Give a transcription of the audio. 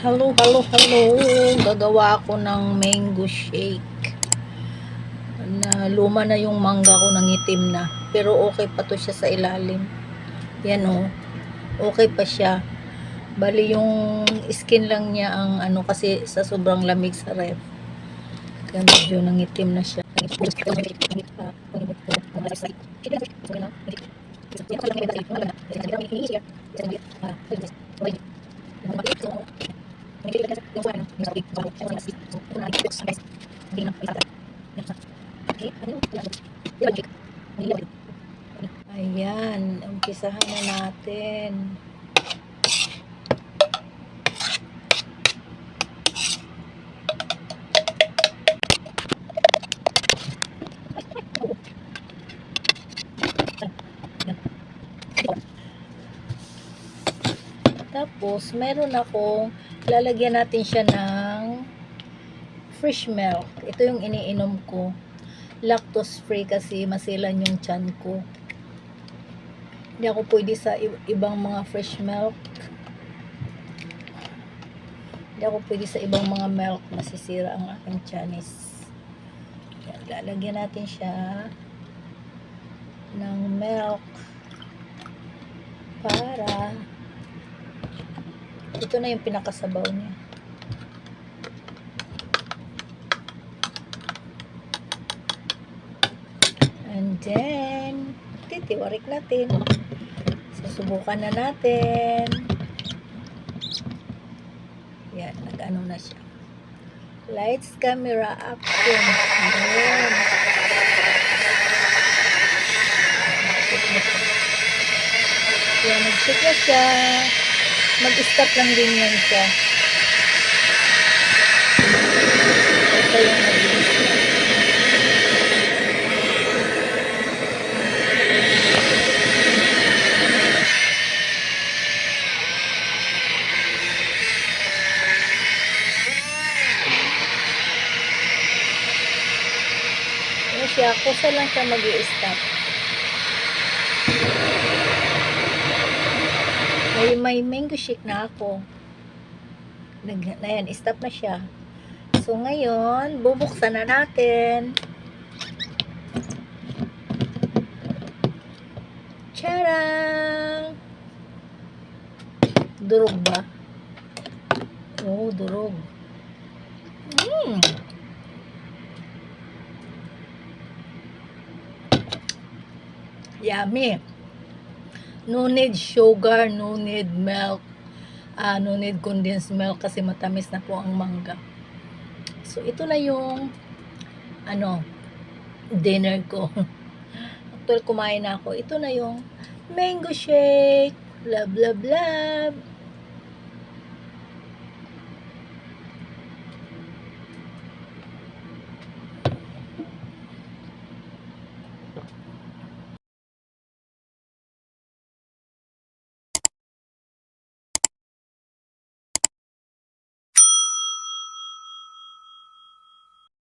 Hello, hello, hello. Gagawa ako ng mango shake. Luma na yung mangga ko, nangitim na. Pero okay pa to siya sa ilalim. Yan o. Okay pa siya. Bali yung skin lang niya ang ano kasi sa sobrang lamig sa ref. Kaya medyo nangitim na siya. Ayan, umpisahan na natin. Tapos, meron akong lalagyan natin siya ng fresh milk. Ito yung iniinom ko. Lactose free kasi masilan yung tiyan ko. Hindi ako pwede sa ibang mga fresh milk. Hindi ako pwede sa ibang mga milk. Masisira ang aking tiyanis. Lalagyan natin siya ng milk para ito na yung pinakasabaw niya. And then, titiwarik natin. Susubukan na natin. Yan, nag-ano na siya. Lights, camera, action. Ayan. Yan, nag-shoot na siya. Mag-stop lang din yan siya. Ito yung mag-stop. Ano siya, kusa lang siya mag-i-stop. May mango shake na ako. Ayan, stop na siya. So, ngayon, bubuksan na natin. Tcharam! Durog ba? Oo, durog. Yummy. No need sugar, no need milk, no need condensed milk kasi matamis na po ang mangga. So, ito na yung dinner ko. Actually, kumain na ako. Ito na yung mango shake. Love, love, love.